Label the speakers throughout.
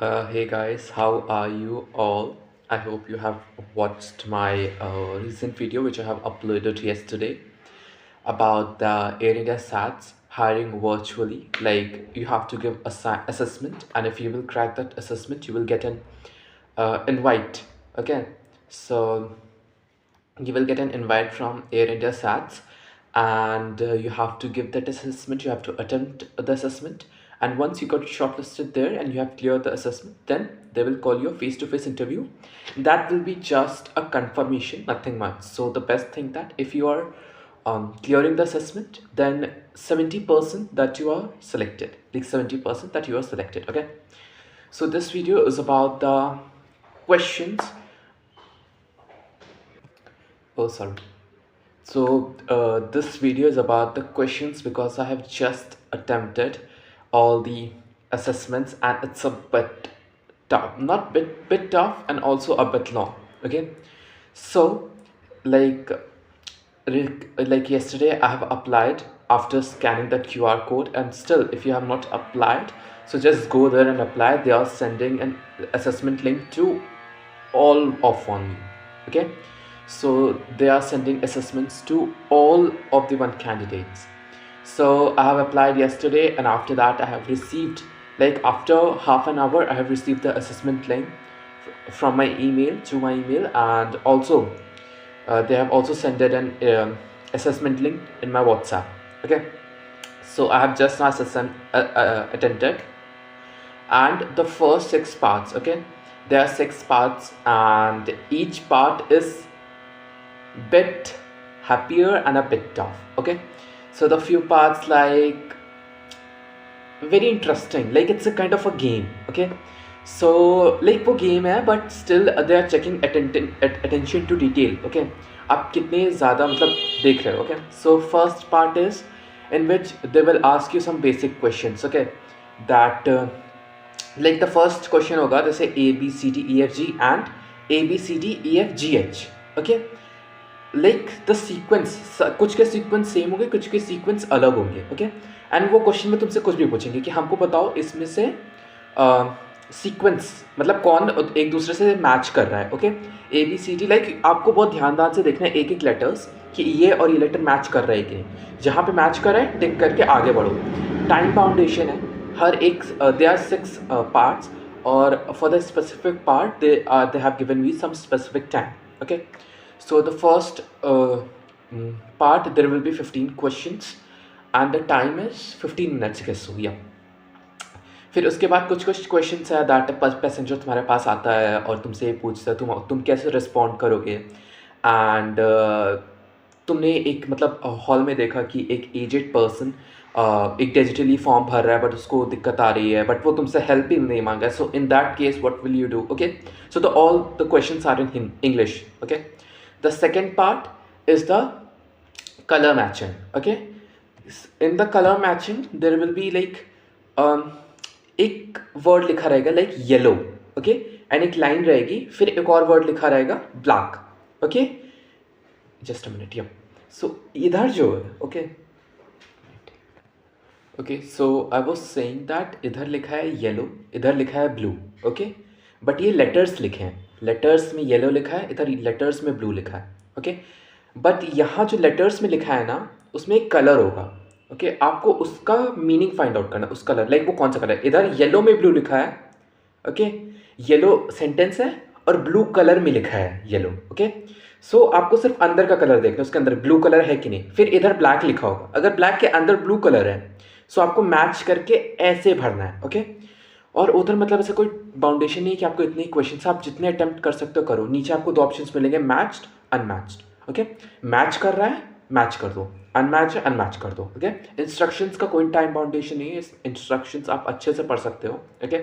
Speaker 1: Hey guys, how are you all? I hope you have watched my recent video which I have uploaded yesterday about the Air India SATs hiring virtually. Like you have to give a assessment, and if you will crack that assessment, you will get an invite. Okay, so you will get an invite from Air India SATs, and you have to give that assessment. You have to attempt the assessment, and once you got shortlisted there and you have cleared the assessment, then they will call you a face-to-face interview. That will be just a confirmation, nothing much. So the best thing that if you are clearing the assessment, then 70% that you are selected, like 70% that you are selected. Okay, so this video is about the questions. Oh, sorry. So this video is about the questions because I have just attempted all the assessments and it's a bit tough, not bit tough and also a bit long. Okay, so like like yesterday I have applied after scanning that QR code, and still if you have not applied, so just go there and apply. They are sending an assessment link to all of only. Okay, so they are sending assessments to all of the one candidates. So I have applied yesterday, and after that I have received, like after half an hour I have received the assessment link from my email to my email, and also they have also sent it an assessment link in my WhatsApp. Okay, so I have just now attended, and the first six parts. Okay, there are six parts, and each part is bit happier and a bit tough. Okay, so the few parts like very interesting, like it's a kind of a game. Okay, so like वो game है but still they are checking attention to detail. Okay, आप कितने ज़्यादा मतलब देख रहे हो. Okay, so first part is in which they will ask you some basic questions. Okay, that like the first question होगा जैसे A B C D E F G and A B C D E F G H. Okay, like the sequence, कुछ के sequence same होंगे, कुछ के sequence अलग होंगे. Okay, and वो क्वेश्चन में तुमसे कुछ भी पूछेंगे कि हमको बताओ इसमें से सीक्वेंस मतलब कौन एक दूसरे से मैच कर रहा है. Okay, A B C D, like आपको बहुत ध्यान से देखना है एक एक लेटर्स कि ये और ये लेटर मैच कर रहा है कि नहीं. जहाँ पे मैच कर रहा है टिक करके आगे बढ़ो. टाइम बाउंडेशन है हर एक. दे आर 6 पार्ट्स, और for the specific part they have given me some specific time. Okay, so the first part there will be 15 questions and the time is 15 minutes. Okay, so yeah. फिर उसके बाद कुछ कुछ questions है that passenger तुम्हारे पास आता है और तुमसे ये पूछता है तुम कैसे रिस्पॉन्ड करोगे. एंड तुमने एक मतलब हॉल में देखा कि एक एजेड पर्सन एक डिजिटली फॉर्म भर रहा है बट उसको दिक्कत आ रही है, बट वो तुमसे हेल्प ही नहीं मांग रहा है. So in that case what will you do. Okay, so the all the questions are in English. Okay, the second part is the color matching. Okay, in the color matching there will be like एक word लिखा रहेगा like yellow. Okay, and एक line रहेगी, फिर एक और word लिखा रहेगा black. Okay, just a minute. या सो इधर जो है okay okay, so I was saying that इधर लिखा है येलो, इधर लिखा है ब्लू. ओके, बट ये लेटर्स लिखे हैं, लेटर्स में येलो लिखा है, इधर लेटर्स में ब्लू लिखा है. ओके, बट यहाँ जो लेटर्स में लिखा है ना उसमें एक कलर होगा. ओके, आपको उसका मीनिंग फाइंड आउट करना, उस कलर लाइक वो कौन सा कलर है. इधर येलो में ब्लू लिखा है. ओके, येलो सेंटेंस है और ब्लू कलर में लिखा है येलो. ओके, सो आपको सिर्फ अंदर का कलर देखना, उसके अंदर ब्लू कलर है कि नहीं. फिर इधर ब्लैक लिखा होगा, अगर ब्लैक के अंदर ब्लू कलर है सो आपको मैच करके ऐसे भरना है. ओके, और उधर मतलब ऐसा कोई बाउंडेशन नहीं है कि आपको इतने क्वेश्चंस, आप जितने अटेम्प्ट कर सकते हो करो. नीचे आपको दो ऑप्शंस मिलेंगे, मैच्ड अनमैच्ड. ओके, मैच कर रहा है मैच कर दो, अनमैच है अनमैच कर दो. ओके, इंस्ट्रक्शंस का कोई टाइम बाउंडेशन नहीं है, इंस्ट्रक्शंस आप अच्छे से पढ़ सकते हो. ओके,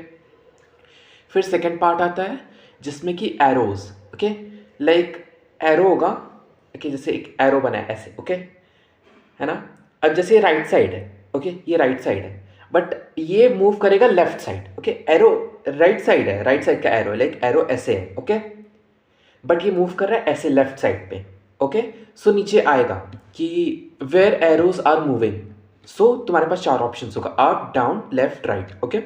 Speaker 1: फिर सेकेंड पार्ट आता है जिसमें कि एरोज. ओके, लाइक एरो होगा. ओके, जैसे एक एरो बना है ऐसे. ओके, है ना. अब जैसे ये राइट साइड है. ओके, ये राइट साइड है बट ये मूव करेगा left side. Okay, arrow right side है, राइट साइड का एरो लाइक एरो ऐसे है. ओके, बट ये मूव कर रहा है ऐसे लेफ्ट साइड पे. ओके, सो नीचे आएगा कि वेयर एरोज आर मूविंग. सो तुम्हारे पास चार ऑप्शन होगा, up down left right. Okay,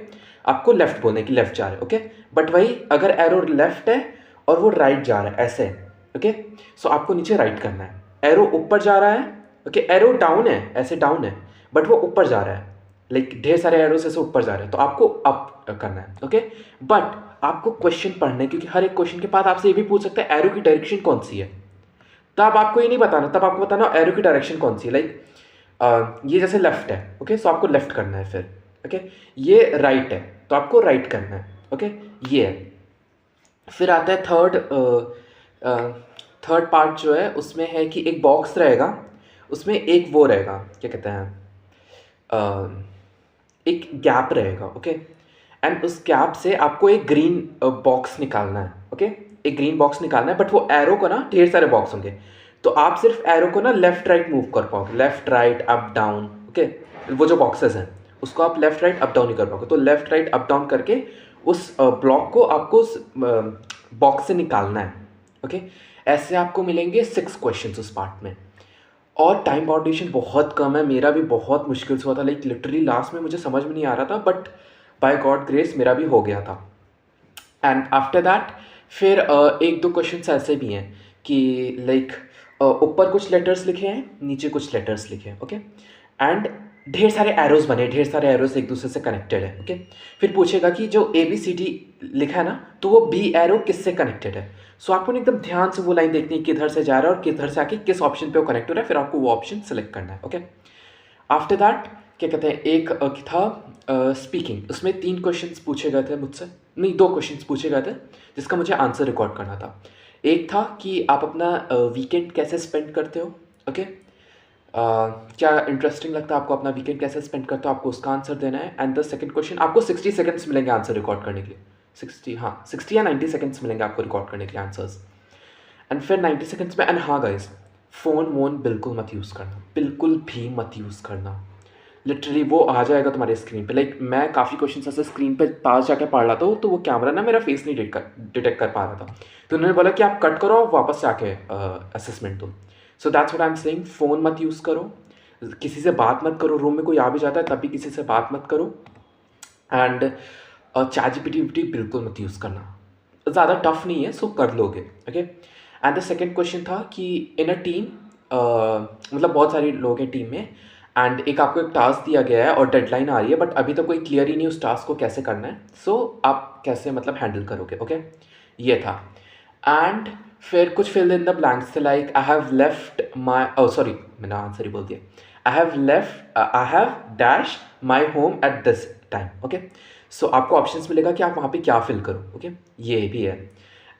Speaker 1: आपको लेफ्ट बोलना है कि लेफ्ट जा रहे हैं, ओके। बट वही अगर एरो लेफ्ट है और वो राइट जा रहा है ऐसे, ओके, सो आपको नीचे राइट करना है। एरो ऊपर जा रहा है, ओके, एरो डाउन है, ऐसे डाउन है, बट वो ऊपर जा रहा है, लाइक ढेर सारे एरोस ऐसे ऊपर जा रहे हैं, तो आपको अप करना है, ओके। बट आपको क्वेश्चन पढ़ना है, क्योंकि हर एक क्वेश्चन के बाद आपसे ये भी पूछ सकते हैं एरो की डायरेक्शन कौन सी है। तब आपको ये नहीं बताना, तब आपको बताना एरो की डायरेक्शन कौन सी है, लाइक ये जैसे लेफ्ट है, ओके, सो आपको लेफ्ट करना है फिर, ओके। ये राइट है तो आपको राइट करना है, ओके, ये है। फिर आता है थर्ड पार्ट जो है, उसमें है कि एक बॉक्स रहेगा, उसमें एक वो रहेगा, क्या कहते हैं, एक गैप रहेगा, ओके। एंड उस गैप से आपको एक ग्रीन बॉक्स निकालना है, ओके, एक ग्रीन बॉक्स निकालना है, बट वो एरो को ना ढेर सारे बॉक्स होंगे, तो आप सिर्फ एरो को ना लेफ्ट राइट मूव कर पाओगे, left right up down, okay. वो जो बॉक्सेस हैं उसको आप लेफ्ट राइट अप डाउन नहीं कर पाओगे, तो लेफ्ट राइट अप डाउन करके उस ब्लॉक को आपको उस बॉक्स से निकालना है, ओके। ऐसे आपको मिलेंगे 6 क्वेश्चंस उस पार्ट में, और टाइम बाउंडेशन बहुत कम है। मेरा भी बहुत मुश्किल से हुआ था, लाइक लिटरली लास्ट में मुझे समझ में नहीं आ रहा था, बट बाय गॉड ग्रेस मेरा भी हो गया था। एंड आफ्टर दैट फिर एक दो क्वेश्चन ऐसे भी हैं कि लाइक ऊपर कुछ लेटर्स लिखे हैं, नीचे कुछ लेटर्स लिखे हैं, ओके। एंड ढेर सारे एरोज बने, ढेर सारे एरोज एक दूसरे से कनेक्टेड है, ओके। फिर पूछेगा कि जो ABCD लिखा है ना, तो वो B एरो किससे कनेक्टेड है। सो आपको एकदम ध्यान से वो लाइन देखनी है किधर से जा रहा है और किधर से आके किस ऑप्शन पे वो कनेक्ट हो रहा है, फिर आपको वो ऑप्शन सेलेक्ट करना है, ओके। आफ्टर दैट क्या कहते हैं, एक था स्पीकिंग, उसमें 3 क्वेश्चंस पूछे गए थे मुझसे, नहीं 2 क्वेश्चंस पूछे गए थे जिसका मुझे आंसर रिकॉर्ड करना था। एक था कि आप अपना वीकेंड कैसे स्पेंड करते हो, ओके। क्या इंटरेस्टिंग लगता है आपको, अपना वीकेंड कैसे स्पेंड करते हो, आपको उसका आंसर देना है। एंड द सेकंड क्वेश्चन, आपको 60 सेकंड्स मिलेंगे आंसर रिकॉर्ड करने के लिए, 60 या 90 सेकंड्स मिलेंगे आपको रिकॉर्ड करने के लिए आंसर्स। एंड फिर 90 सेकंड्स में, एंड हाँ गाइस, फ़ोन वोन बिल्कुल मत यूज़ करना, बिल्कुल भी मत यूज़ करना। लिटरली वो आ जाएगा तुम्हारे स्क्रीन पे, लाइक मैं काफ़ी क्वेश्चन ऐसे स्क्रीन पे पास जाके पढ़ रहा था, तो वो कैमरा ना मेरा फेस नहीं डिटेक्ट कर पा रहा था, तो उन्होंने बोला कि आप कट करो और वापस जाके असेसमेंट दो। So that's what I am saying, phone मत यूज़ करो, किसी से बात मत करो, रूम में कोई आ भी जाता है तब भी किसी से बात मत करो। एंड ChatGPT बिल्कुल मत यूज़ करना, ज़्यादा टफ नहीं है, सो कर लोगे, okay. And the second question था कि इन अ टीम, मतलब बहुत सारे लोग हैं टीम में, एंड एक आपको एक टास्क दिया गया है और डेडलाइन आ रही है, बट अभी तक कोई क्लियर ही नहीं उस टास्क को कैसे करना है, सो आप कैसे मतलब हैंडल करोगे, ओके, ये था। एंड फिर कुछ फिल इन द ब्लैंक्स थे, like I have left my, sorry मैंने आंसर ही बोल दिया, I have dash my home at this time, okay. So आपको ऑप्शंस मिलेगा कि आप वहाँ पे क्या फिल करो, ओके, ये भी है।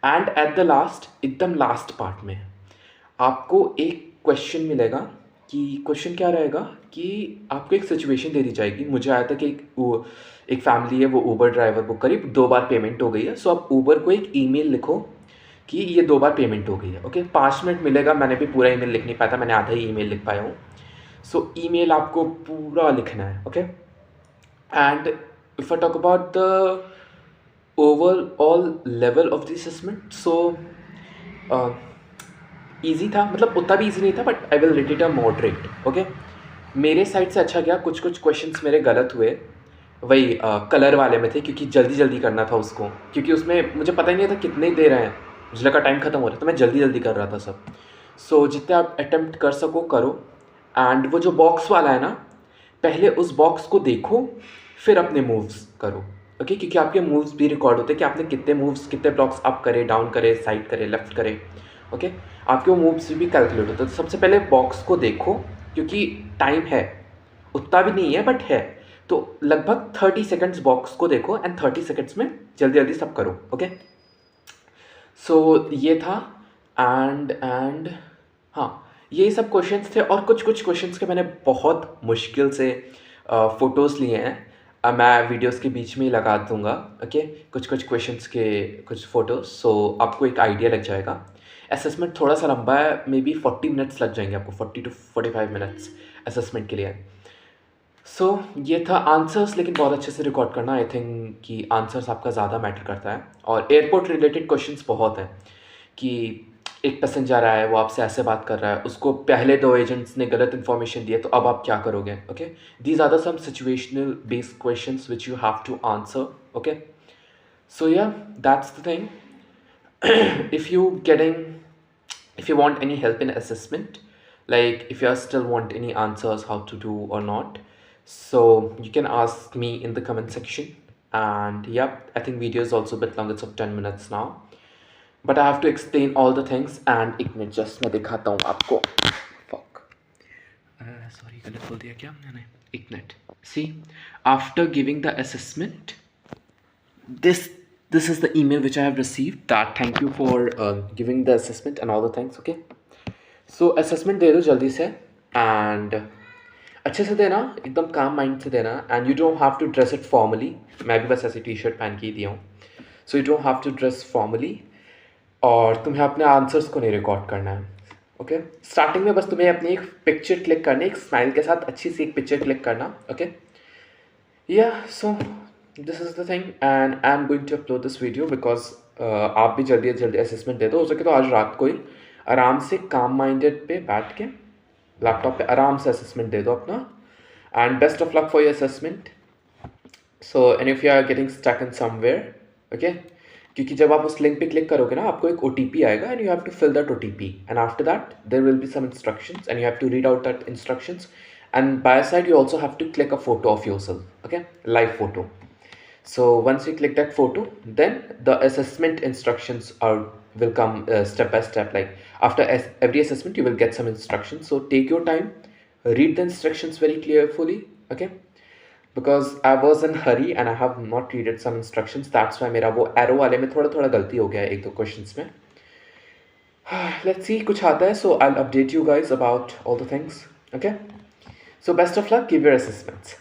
Speaker 1: एंड एट द लास्ट, एकदम लास्ट पार्ट में आपको एक क्वेश्चन मिलेगा, कि क्वेश्चन क्या रहेगा कि आपको एक सिचुएशन दे दी जाएगी। मुझे आया था कि एक फैमिली है, वो ऊबर ड्राइवर बुक करी, 2 बार पेमेंट हो गई है, सो आप ऊबर को एक ईमेल लिखो कि ये 2 बार पेमेंट हो गई है, ओके। 5 मिनट मिलेगा, मैंने भी पूरा ईमेल लिख नहीं पाया था, मैंने आधा ही ईमेल लिख पाया हूँ। सो ईमेल आपको पूरा लिखना है, okay. And if I talk about the overall level of the assessment, so easy था, मतलब उतना भी ईजी नहीं था, but I will rate it a moderate, okay. मेरे साइड से अच्छा गया, कुछ कुछ क्वेश्चंस मेरे गलत हुए, वही कलर वाले में थे, क्योंकि जल्दी जल्दी करना था उसको, क्योंकि उसमें मुझे पता ही नहीं था कितने दे रहे हैं, मुझे लगा टाइम ख़त्म हो रहा है, तो मैं जल्दी जल्दी कर रहा था सब। सो जितने आप अटेम्प्ट कर सको करो। एंड वो जो बॉक्स वाला है ना, पहले उस बॉक्स को देखो, फिर अपने मूव्स करो, ओके, क्योंकि आपके मूव्स भी रिकॉर्ड होते हैं कि आपने कितने मूव्स, कितने ब्लॉक्स अप करे, डाउन करे, साइड करे, लेफ्ट करे, ओके। आपके वो मूव्स भी कैलकुलेट होते हैं। तो सबसे पहले बॉक्स को देखो, क्योंकि टाइम है, उतना भी नहीं है बट है, तो लगभग 30 सेकंड्स बॉक्स को देखो, एंड 30 सेकंड्स में जल्दी जल्दी सब करो, ओके। सो ये था। एंड हाँ, ये सब क्वेश्चंस थे, और कुछ कुछ क्वेश्चंस के मैंने बहुत मुश्किल से फ़ोटोज़ लिए हैं, मैं वीडियोस के बीच में ही लगा दूंगा, ओके, कुछ कुछ क्वेश्चंस के कुछ फ़ोटोज़, सो आपको एक आइडिया लग जाएगा। असेसमेंट थोड़ा सा लंबा है, मे बी 40 मिनट्स लग जाएंगे आपको, 40 to 45 मिनट्स असेसमेंट के लिए। सो ये था आंसर्स, लेकिन बहुत अच्छे से रिकॉर्ड करना, आई थिंक कि आंसर्स आपका ज़्यादा मैटर करता है। और एयरपोर्ट रिलेटेड क्वेश्चंस बहुत हैं, कि एक पैसेंजर आया है, वो आपसे ऐसे बात कर रहा है, उसको पहले 2 एजेंट्स ने गलत इन्फॉर्मेशन दी है, तो अब आप क्या करोगे, okay. These are the some situational based questions which you have to answer Okay, so yeah, that's the thing. if you getting if you want any help in assessment, like if you still want any answers how to do or not, so you can ask me in the comment section. And yep, I think video is also a bit long, it's of 10 minutes now, but I have to explain all the things. And एक minute just मैं दिखाता हूँ आपको. Fuck. Sorry, गलत बोल दिया क्या मैंने? एक minute. See, after giving the assessment, this is the email which I have received, that thank you for giving the assessment and all the things. Okay, so assessment दे दो जल्दी से, and अच्छे से देना, एकदम काम माइंड से देना. And you don't have to dress it formally. मैं भी बस ऐसे टी शर्ट पहन के ही दिया हूँ. So you don't have to dress formally, और तुम्हें अपने आंसर्स को नहीं रिकॉर्ड करना है. ओके, स्टार्टिंग में बस तुम्हें अपनी एक पिक्चर क्लिक करनी, एक स्माइल के साथ अच्छी सी एक पिक्चर क्लिक करना. ओके, या so this is the thing, and I am going to upload this video because आप भी जल्दी जल्दी असेसमेंट दे दो. हो सके तो आज रात को ही आराम से काम माइंडेड पे बैठ के लैपटॉप पे आराम से असेसमेंट दे दो अपना. And best of luck for your assessment. So and if you are getting stuck in somewhere, okay, क्योंकि जब आप उस लिंक पे क्लिक करोगे ना, आपको एक OTP आएगा and you have to fill that OTP, and after that there will be some instructions and you have to read out that instructions, and by side you also have to click a photo of yourself. Okay, live photo. So once you click that photo, then the assessment instructions will come step by step. Like after every assessment you will get some instructions, so take your time, read the instructions very carefully. Okay, because I was in hurry and I have not read some instructions, that's why मेरा वो arrow वाले में थोड़ा थोड़ा गलती हो गया एक दो questions में. Let's see कुछ आता है, so I'll update you guys about all the things. Okay, so best of luck, give your assessments.